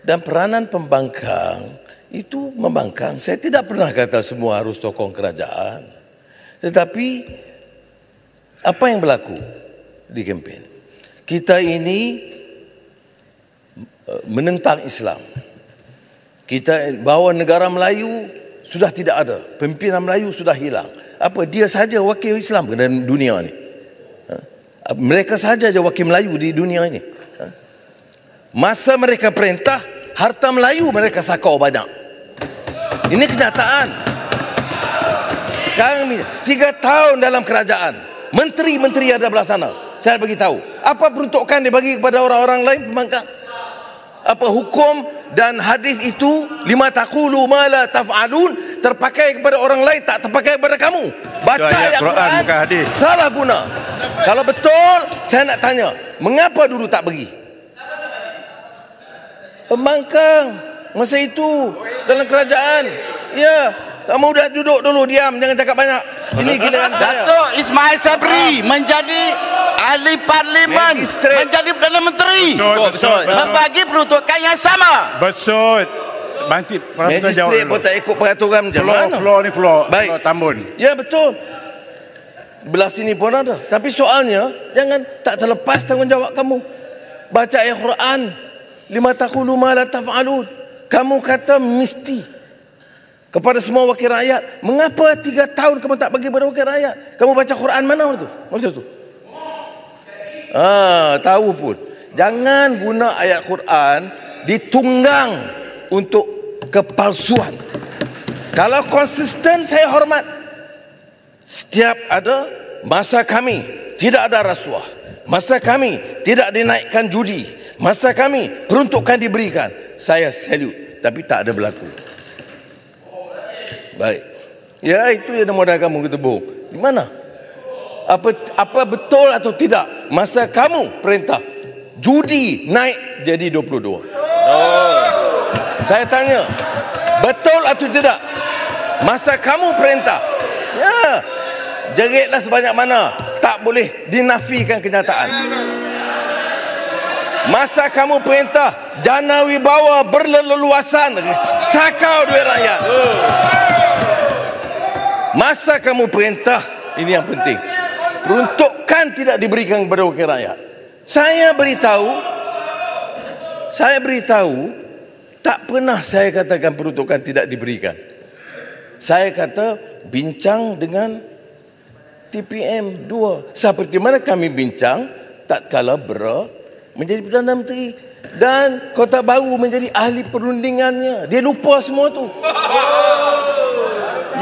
dan peranan pembangkang itu membangkang. Saya tidak pernah kata semua harus tokong kerajaan. Tetapi apa yang berlaku di kempen? Kita ini menentang Islam. Kita bahawa negara Melayu sudah tidak ada. Pimpinan Melayu sudah hilang. Apa dia saja wakil Islam dalam dunia ini? Mereka saja wakil Melayu di dunia ini. Masa mereka perintah, harta Melayu mereka sakau banyak. Ini kenyataan. Sekarang 3 tahun dalam kerajaan, menteri-menteri ada belah sana. Saya bagi tahu. Apa peruntukan dibagi kepada orang-orang lain pembangkang? Apa hukum dan hadis itu lima taqulu ma la taf'alun terpakai kepada orang lain, tak terpakai kepada kamu? Baca ayat Quran salah guna. Kalau betul, saya nak tanya, mengapa dulu tak bagi? Pembangkang masa itu dalam kerajaan. Ya, kamu dah duduk dulu, diam, jangan cakap banyak. Ini giliran saya. Datuk Ismail Sabri menjadi ahli parlimen, menjadi Perdana Menteri, membagi peruntukan yang sama. Betul. Nanti Magistrate pun tak ikut peraturan macam mana? Floor Baik. Tambun. Ya betul. Belah sini pun ada. Tapi soalnya, jangan tak terlepas tanggungjawab kamu. Baca ayat Quran. Lima taqulu ma la taf'alun. Kamu kata mesti kepada semua wakil rakyat. Mengapa 3 tahun kamu tak bagi kepada wakil rakyat? Kamu baca Quran mana waktu tu? Masa tu? Tahu pun. Jangan guna ayat Quran ditunggang untuk kepalsuan. Kalau konsisten, saya hormat. Setiap ada masa kami tidak ada rasuah. Masa kami tidak dinaikkan judi. Masa kami peruntukan diberikan. Saya salute. Tapi tak ada berlaku. Baik. Ya, itu yang modal kamu ketebuk. Di mana? Apa betul atau tidak? Masa kamu perintah judi naik jadi 22. Saya tanya, betul atau tidak? Masa kamu perintah, ya, jeritlah sebanyak mana, tak boleh dinafikan kenyataan. Masa kamu perintah jana wibawa berleluasan, sakau duit rakyat. Masa kamu perintah, ini yang penting, peruntukan tidak diberikan kepada wakil rakyat. Saya beritahu, tak pernah saya katakan peruntukan tidak diberikan. Saya kata bincang dengan TPM 2. Seperti mana kami bincang tatkala Bera menjadi Perdana Menteri dan Kota Baru menjadi ahli perundingannya. Dia lupa semua tu.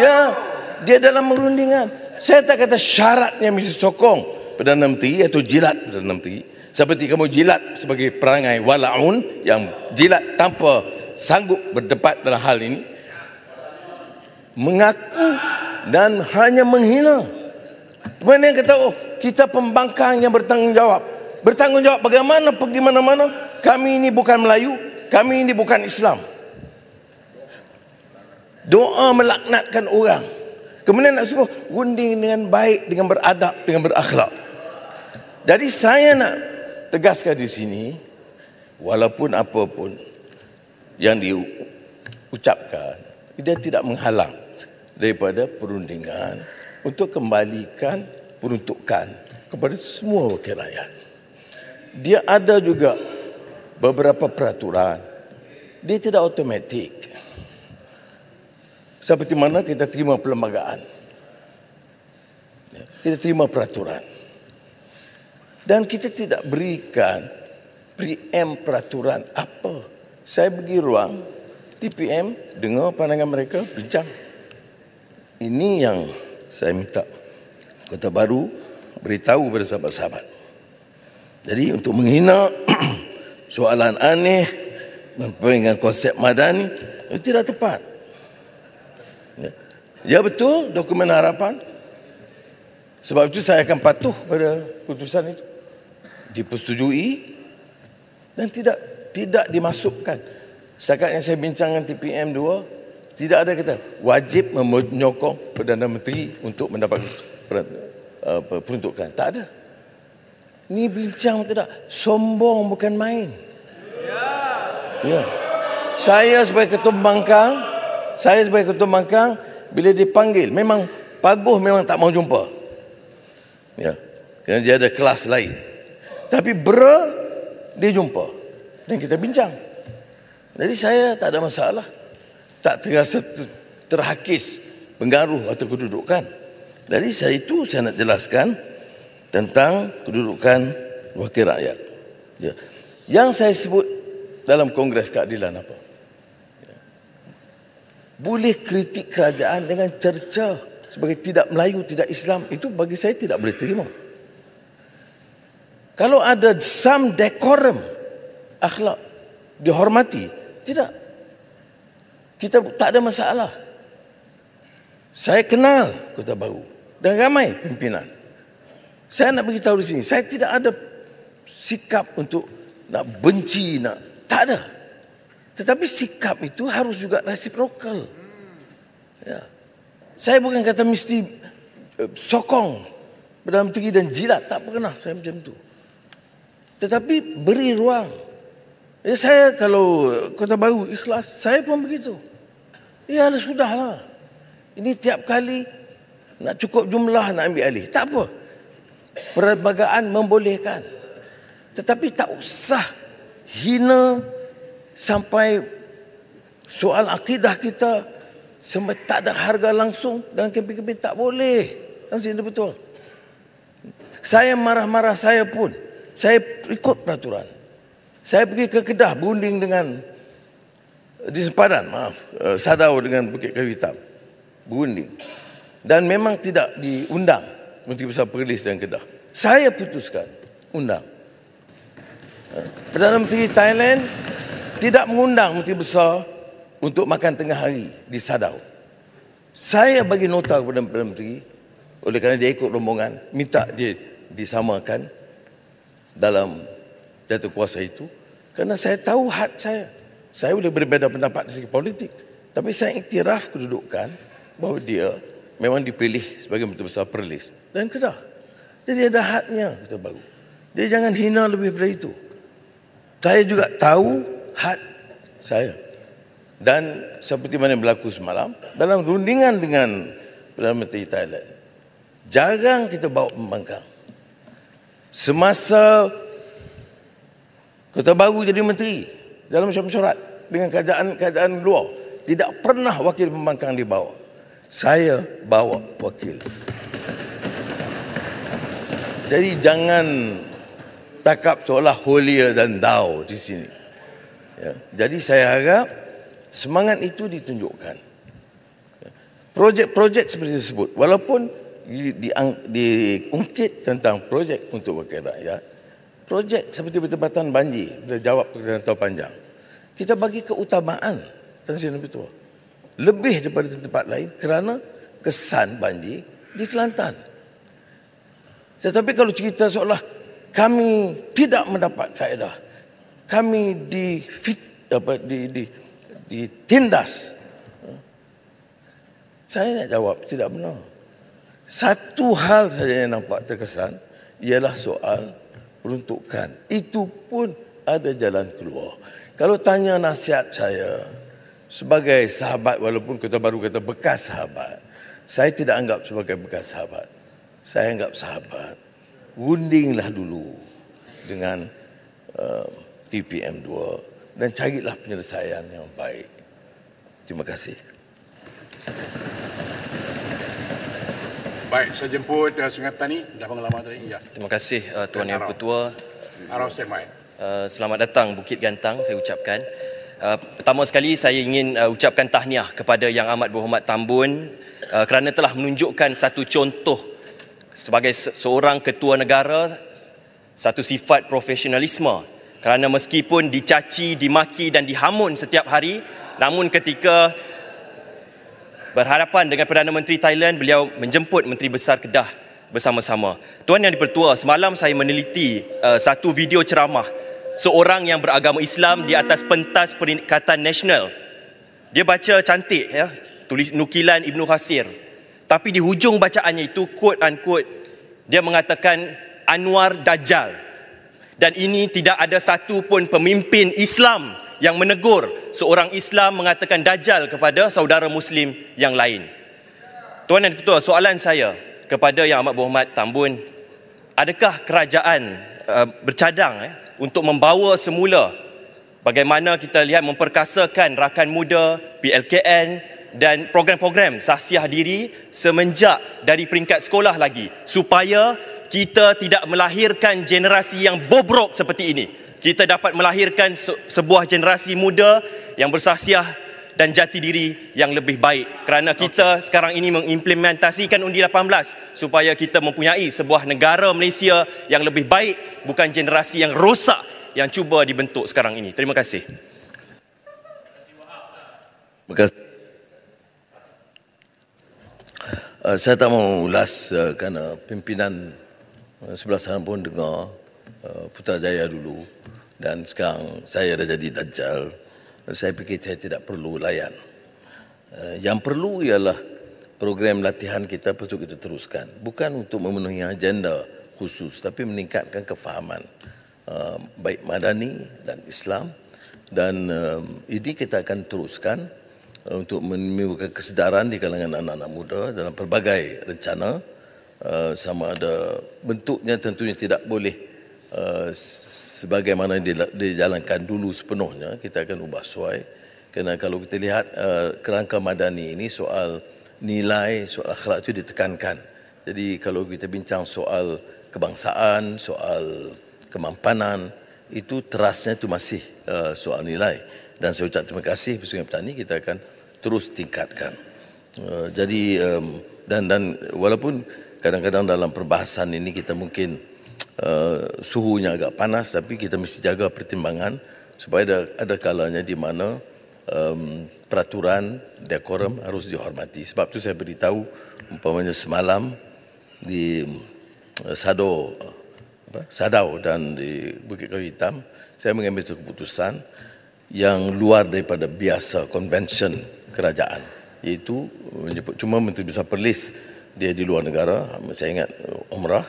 Ya, dia dalam perundingan. Saya tak kata syaratnya mesti sokong Perdana Menteri atau jilat Perdana Menteri. Seperti kamu jilat sebagai perangai wala'un, yang jilat tanpa sanggup berdebat dalam hal ini, mengaku dan hanya menghina. Kemudian kata, oh, kita pembangkang yang bertanggungjawab. Bertanggungjawab bagaimana pergi mana-mana? Kami ini bukan Melayu, kami ini bukan Islam. Doa melaknatkan orang. Kemudian nak suruh runding dengan baik, dengan beradab, dengan berakhlak. Jadi saya nak tegaskan di sini, walaupun apapun yang diucapkan, dia tidak menghalang daripada perundingan untuk kembalikan peruntukan kepada semua wakil rakyat. Dia ada juga beberapa peraturan. Dia tidak automatik. Seperti mana kita terima perlembagaan. Kita terima peraturan. Dan kita tidak berikan preempt peraturan apa. Saya bagi ruang TPM dengar pandangan mereka, bincang. Ini yang saya minta Kota Baru beritahu kepada sahabat-sahabat. Jadi untuk menghina soalan aneh, memperingkan konsep madani, itu tidak tepat. Ya betul, dokumen harapan. Sebab itu saya akan patuh pada putusan itu. Dipersetujui dan tidak dimasukkan. Setakat yang saya bincangkan TPM 2, tidak ada kata wajib menyokong Perdana Menteri untuk mendapat peruntukan. Tak ada. Ini bincang tidak. Sombong bukan main. Ya. Saya sebagai ketua pembangkang, bila dipanggil, memang Paguh memang tak mau jumpa. Ya. Kerana dia ada kelas lain. Tapi dia jumpa. Dan kita bincang. Jadi saya tak ada masalah. Tak terasa terhakis pengaruh atau kedudukan. Jadi saya nak jelaskan tentang kedudukan wakil rakyat. Ya. Yang saya sebut dalam Kongres Keadilan apa? Ya. Boleh kritik kerajaan dengan cerca sebagai tidak Melayu, tidak Islam. Itu bagi saya tidak boleh terima. Kalau ada some decorum, akhlak, dihormati, tidak. Kita tak ada masalah. Saya kenal Kota Baru dan ramai pimpinan. Saya nak beritahu di sini, saya tidak ada sikap untuk nak benci, tak ada. Tetapi sikap itu harus juga reciprocal. Ya. Saya bukan kata mesti sokong Perdana Menteri dan jilat, tak pernah saya macam tu. Tetapi beri ruang. Ya, saya kalau Kota Baru ikhlas, saya pun begitu. Ya sudahlah. Ini tiap kali nak cukup jumlah nak ambil alih. Tak apa. Perlembagaan membolehkan. Tetapi tak usah hina sampai soal akidah kita sampai tak ada harga langsung dalam kempen-kempen, tak boleh. Ini betul. Saya marah-marah, saya ikut peraturan. Saya pergi ke Kedah berunding dengan di sempadan, Sadau dengan Bukit Kayu Hitam. Berunding. Dan memang tidak diundang Menteri Besar Perlis dan Kedah. Saya putuskan undang. Perdana Menteri Thailand tidak mengundang Menteri Besar untuk makan tengah hari di Sadau. Saya bagi nota kepada Perdana Menteri, oleh kerana dia ikut rombongan, minta dia disamakan dalam jatuh kuasa itu, kerana saya tahu had saya. Saya boleh berbeza pendapat dari segi politik, tapi saya iktiraf kedudukan bahawa dia memang dipilih sebagai Menteri Besar Perlis dan Kedah. Jadi ada hadnya Kota Baru. Dia jangan hina lebih daripada itu. Saya juga tahu had saya. Dan seperti mana yang berlaku semalam, dalam rundingan dengan Perdana Menteri Thailand, jarang kita bawa pembangkang. Semasa Kota Baru jadi menteri dalam mesyuarat dengan keadaan luar, tidak pernah wakil pembangkang dibawa. Saya bawa wakil. Jadi jangan takap seolah holier than thou di sini. Ya. Jadi saya harap semangat itu ditunjukkan. Projek-projek seperti tersebut, walaupun diungkit tentang projek untuk wakil rakyat, projek seperti pertempatan banjir, bila jawab perkhidmatan rantau panjang, kita bagi keutamaan Tan Sri Betul lebih daripada tempat lain kerana kesan banjir di Kelantan. Tetapi kalau cerita seolah kami tidak mendapat faedah, kami ditindas, Saya nak jawab tidak benar. Satu hal saja yang nampak terkesan ialah soal peruntukan. Itu pun ada jalan keluar. Kalau tanya nasihat saya sebagai sahabat, walaupun kita baru kata bekas sahabat, saya tidak anggap sebagai bekas sahabat. Saya anggap sahabat. Rundinglah dulu dengan TPM2 dan carilah penyelesaian yang baik. Terima kasih. Baik, saya jemput Sungai Petani. Dah pengalaman tadi. Ya. Terima kasih Tuan Yang Ketua. Arau Semai. Selamat datang Bukit Gantang, saya ucapkan. Pertama sekali saya ingin ucapkan tahniah kepada Yang Amat Berhormat Tambun kerana telah menunjukkan satu contoh sebagai seorang ketua negara, satu sifat profesionalisme. Kerana meskipun dicaci, dimaki dan dihamun setiap hari, namun ketika berhadapan dengan Perdana Menteri Thailand, beliau menjemput Menteri Besar Kedah bersama-sama. Tuan Yang Dipertua, semalam saya meneliti satu video ceramah seorang yang beragama Islam di atas pentas Perikatan Nasional. Dia baca cantik, ya, tulis nukilan Ibnu Hasir. Tapi di hujung bacaannya itu, quote unquote, dia mengatakan Anwar Dajjal. Dan ini tidak ada satu pun pemimpin Islam yang menegur seorang Islam mengatakan Dajjal kepada saudara Muslim yang lain. Tuan Yang Ketua, soalan saya kepada Yang Amat Berhormat Tambun, adakah kerajaan bercadang untuk membawa semula bagaimana kita lihat memperkasakan rakan muda, PLKN dan program-program sahsiah diri semenjak dari peringkat sekolah lagi, supaya kita tidak melahirkan generasi yang bobrok seperti ini. Kita dapat melahirkan sebuah generasi muda yang bersahsiah dan jati diri yang lebih baik. Kerana kita sekarang ini mengimplementasikan Undi 18 supaya kita mempunyai sebuah negara Malaysia yang lebih baik, bukan generasi yang rosak yang cuba dibentuk sekarang ini. Terima kasih. Terima kasih. Saya tak mau ulas kerana pimpinan sebelah sana pun dengar Putrajaya dulu dan sekarang saya dah jadi Dajjal. Saya fikir saya tidak perlu layan. Yang perlu ialah program latihan kita perlu kita teruskan. Bukan untuk memenuhi agenda khusus, tapi meningkatkan kefahaman baik Madani dan Islam. Dan ini kita akan teruskan untuk menimbulkan kesedaran di kalangan anak-anak muda dalam pelbagai rencana. Sama ada bentuknya tentunya tidak boleh sebagaimana dijalankan dulu sepenuhnya, kita akan ubah suai. Kerana kalau kita lihat kerangka Madani ini soal nilai, soal akhlak itu ditekankan. Jadi kalau kita bincang soal kebangsaan, soal kemampanan, itu terasnya itu masih soal nilai. Dan saya ucap terima kasih Sungai Petani, kita akan terus tingkatkan. Jadi dan walaupun kadang-kadang dalam perbahasan ini kita mungkin suhunya agak panas, tapi kita mesti jaga pertimbangan supaya ada kalanya di mana peraturan dekorum harus dihormati. Sebab itu saya beritahu umpamanya semalam di Sadau dan di Bukit Kayu Hitam, saya mengambil keputusan yang luar daripada biasa convention kerajaan, iaitu menyebut cuma Menteri Besar Perlis dia di luar negara, saya ingat umrah,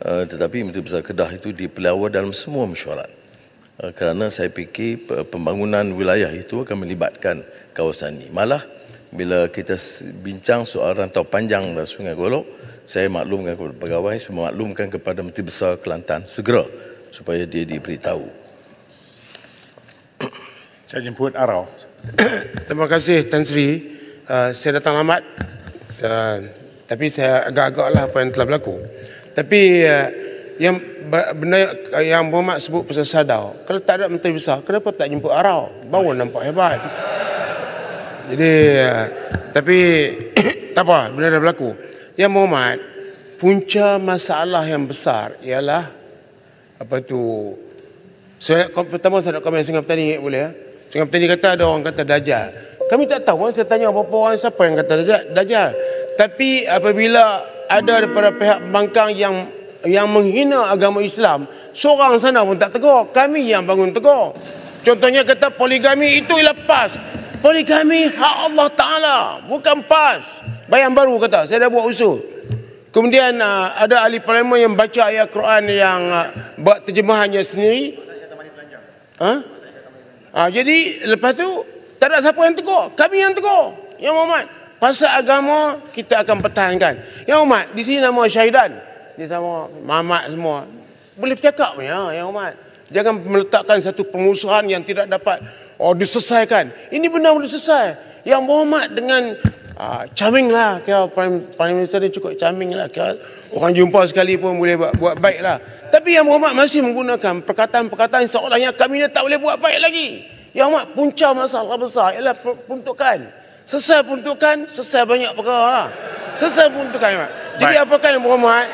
tetapi Menteri Besar Kedah itu dipelawar dalam semua mesyuarat. Kerana saya fikir pembangunan wilayah itu akan melibatkan kawasan ini. Malah bila kita bincang soal rantau panjang dan Sungai Golok, saya maklumkan kepada pegawai, saya maklumkan kepada Menteri Besar Kelantan segera supaya dia diberitahu. Saya jemput Arau. Terima kasih Tan Sri. Saya datang lambat. Tapi saya agak-agaklah apa yang telah berlaku. Tapi yang benda yang Berhormat sebut pasal Sadau, kalau tak ada Menteri Besar, kenapa tak jemput Arau? Baru nampak hebat. Jadi tapi tak apa, benda dah berlaku. Yang Berhormat, punca masalah yang besar ialah apa tu? Pertama saya nak komen Sungai Petani, boleh ya? Sungai Petani kata ada orang kata Dajjal. Kami tak tahu, saya tanya berapa orang, siapa yang kata Dajjal. Tapi apabila ada daripada pihak pembangkang yang menghina agama Islam, seorang sana pun tak tegur, kami yang bangun tegur. Contohnya kata poligami itu lepas. Poligami hak Allah Ta'ala, bukan PAS. Bayang Baru kata, saya dah buat usul. Kemudian ada ahli parlimen yang baca ayat Quran yang buat terjemahannya sendiri. Jadi lepas tu tak ada siapa yang tegur. Kami yang tegur. Yang Muhammad, pasal agama kita akan pertahankan. Yang Muhammad, di sini nama Syahidan. Dia sama Mamat semua. Boleh bercakap ya, Yang Muhammad. Jangan meletakkan satu pengusuhan yang tidak dapat diselesaikan. Ini benar boleh selesai. Yang Muhammad dengan charming lah. Kira Prime Minister dia cukup charming lah. Kira orang jumpa sekali pun boleh buat baik lah. Tapi Yang Muhammad masih menggunakan perkataan-perkataan seolahnya kami ni tak boleh buat baik lagi. Yang Muhammad, punca masalah besar ialah peruntukan. Selesai peruntukan, selesai banyak perkara lah. Selesai peruntukan Yang Muhammad. Jadi apakah Yang Muhammad?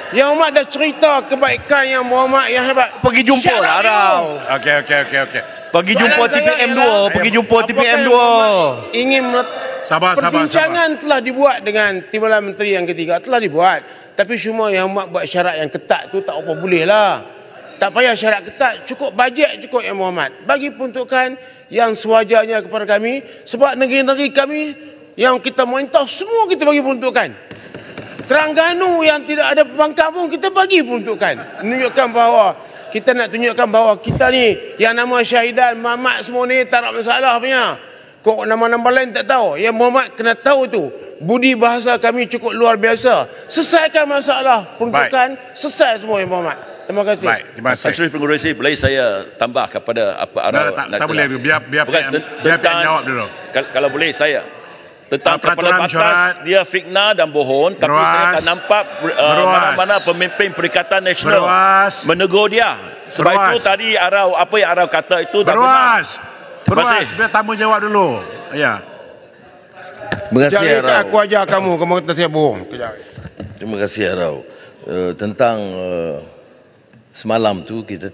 Yang Muhammad dah cerita kebaikan Yang Muhammad yang hebat. Pergi jumpa lah Arau. Okey. Pergi jumpa TPM 2. Pergi jumpa TPM 2. Ingin Sabar. perbincangan telah dibuat dengan Timbalan Menteri yang ketiga. Telah dibuat. Tapi cuma Yang Muhammad buat syarat yang ketat tu tak apa boleh lah. Tak payah syarat ketat. Cukup bajet cukup Yang Muhammad. Bagi peruntukan yang sewajarnya kepada kami. Sebab negeri-negeri kami yang kita mentah semua kita bagi peruntukan. Terengganu yang tidak ada pembangkang pun kita bagi peruntukan. Menunjukkan bahawa kita nak tunjukkan bahawa kita ni yang nama Syahidan, Mamat semua ni tak ada masalah punya. Kok nama-nama lain tak tahu. Yang Muhammad kena tahu tu. Budi bahasa kami cukup luar biasa. Selesaikan masalah peruntukan. Selesai semua Yang Muhammad. Terima kasih. Baik, terima kasih. Menteri Pengurusi, boleh saya tambah kepada apa Arau tak boleh. Biar PM jawab dulu. Kalau boleh saya tentang kepala batas mesyuarat, dia fitnah dan bohong, tapi saya akan nampak mana-mana pemimpin Perikatan Nasional menegur dia. Sebab itu tadi Arau, apa yang Arau kata itu dah benar. Beruas, biar tamu jawab dulu. Ya. Terima kasih Arau. Aku ajar kamu kata saya bohong. Terima kasih Arau. Tentang semalam tu kita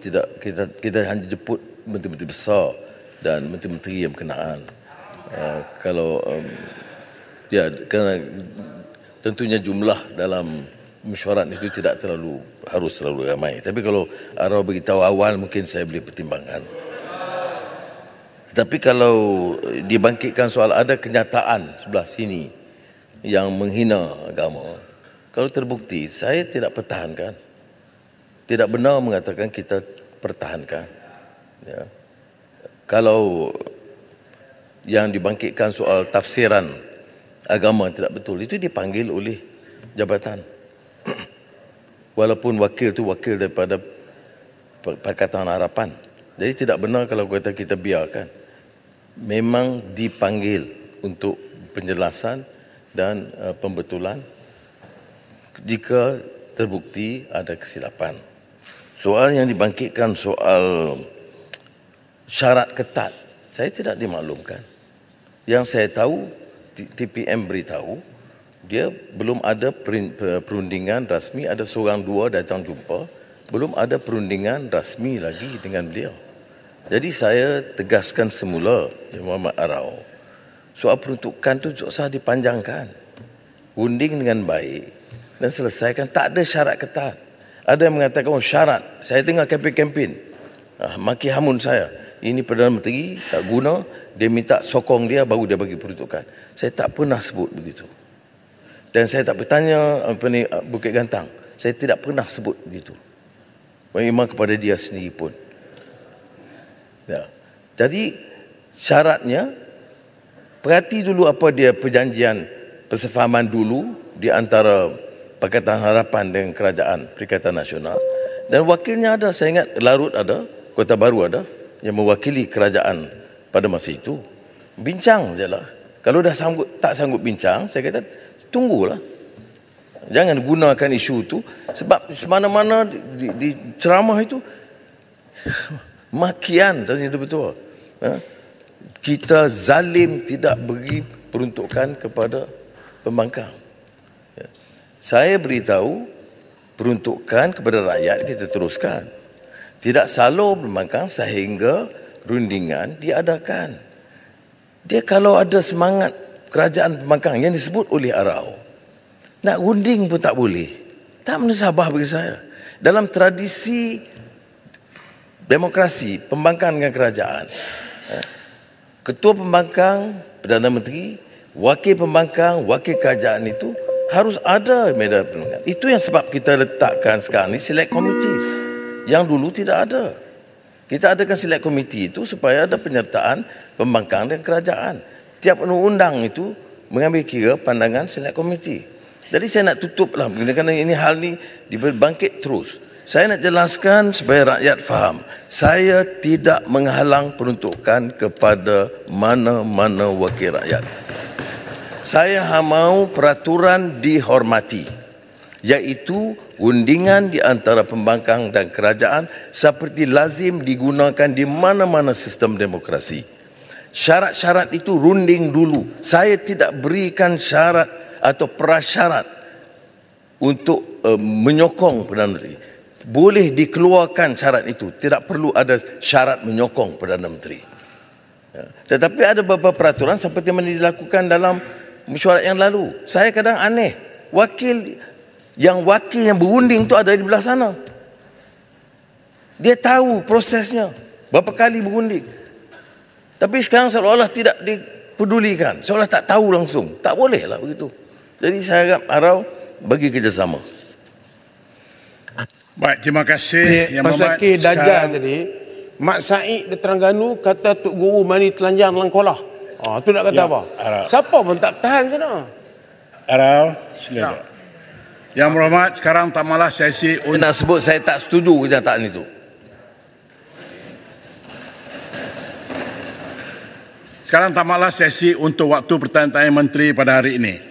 hanya jemput menteri-menteri besar dan menteri-menteri yang berkenaan. Kalau kerana tentunya jumlah dalam mesyuarat itu tidak harus terlalu ramai. Tapi kalau Arau beritahu awal mungkin saya boleh pertimbangkan. Tapi kalau dibangkitkan soal ada kenyataan sebelah sini yang menghina agama, kalau terbukti saya tidak pertahankan. Tidak benar mengatakan kita pertahankan. Ya. Kalau yang dibangkitkan soal tafsiran agama tidak betul, itu dipanggil oleh jabatan. Walaupun wakil itu wakil daripada Pakatan Harapan. Jadi tidak benar kalau kata kita biarkan. Memang dipanggil untuk penjelasan dan pembetulan jika terbukti ada kesilapan. Soal yang dibangkitkan soal syarat ketat, saya tidak dimaklumkan. Yang saya tahu, TPM beritahu, dia belum ada perundingan rasmi, ada seorang dua datang jumpa, belum ada perundingan rasmi lagi dengan beliau. Jadi saya tegaskan semula, Muhammad Arau, soal peruntukan itu usah dipanjangkan. Unding dengan baik dan selesaikan, tak ada syarat ketat. Ada yang mengatakan, syarat, saya dengar kempen-kempen, maki hamun saya. Ini Perdana Menteri tak guna, dia minta sokong dia baru dia bagi peruntukan. Saya tak pernah sebut begitu. Dan saya tak bertanya Bukit Gantang. Saya tidak pernah sebut begitu. Memang kepada dia sendiri pun. Ya. Jadi syaratnya, perhati dulu apa dia perjanjian persefahaman dulu di antara Pakatan Harapan dengan Kerajaan Perikatan Nasional. Dan wakilnya ada, saya ingat Larut ada, Kota Baru ada, yang mewakili kerajaan pada masa itu. Bincang je lah. Kalau dah tak sanggup bincang, saya kata tunggulah. Jangan gunakan isu itu. Sebab semana-mana di ceramah itu makian, tadi itu betul. Kita zalim tidak beri peruntukan kepada pembangkang. Saya beritahu peruntukan kepada rakyat kita teruskan. Tidak selalu pembangkang sehingga rundingan diadakan. Dia kalau ada semangat kerajaan pembangkang yang disebut oleh Arau, nak runding pun tak boleh. Tak menasabah bagi saya. Dalam tradisi demokrasi, pembangkang dengan kerajaan, Ketua Pembangkang, Perdana Menteri, Wakil Pembangkang, Wakil Kerajaan itu harus ada medan perundingan. Itu yang sebab kita letakkan sekarang ni select committees. Yang dulu tidak ada. Kita adakan select committee itu supaya ada penyertaan pembangkang dan kerajaan. Tiap undang-undang itu mengambil kira pandangan select committee. Jadi saya nak tutuplah kerana ini hal ni dibangkit terus. Saya nak jelaskan supaya rakyat faham. Saya tidak menghalang peruntukan kepada mana-mana wakil rakyat. Saya mahu peraturan dihormati, iaitu undingan di antara pembangkang dan kerajaan seperti lazim digunakan di mana-mana sistem demokrasi. Syarat-syarat itu runding dulu. Saya tidak berikan syarat atau prasyarat untuk menyokong Perdana Menteri. Boleh dikeluarkan syarat itu. Tidak perlu ada syarat menyokong Perdana Menteri. Tetapi ada beberapa peraturan seperti yang dilakukan dalam mesyuarat yang lalu. Saya kadang aneh. Wakil yang berunding tu ada di belah sana. Dia tahu prosesnya. Berapa kali berunding. Tapi sekarang seolah-olah tidak dipedulikan. Seolah tak tahu langsung. Tak boleh lah begitu. Jadi saya harap bagi kerjasama. Baik, terima kasih. Pasal kes Dajjal tadi, Mak Said di Terengganu kata Tok Guru mani telanjang dalam kolah. Tu nak kata apa? Siapa pun tak tahan sana. Silakan. Yang berhormat, sekarang tamatlah sesi untuk... Nak sebut saya tak setuju kenyataan itu. Sekarang tamatlah sesi untuk waktu pertanyaan menteri pada hari ini.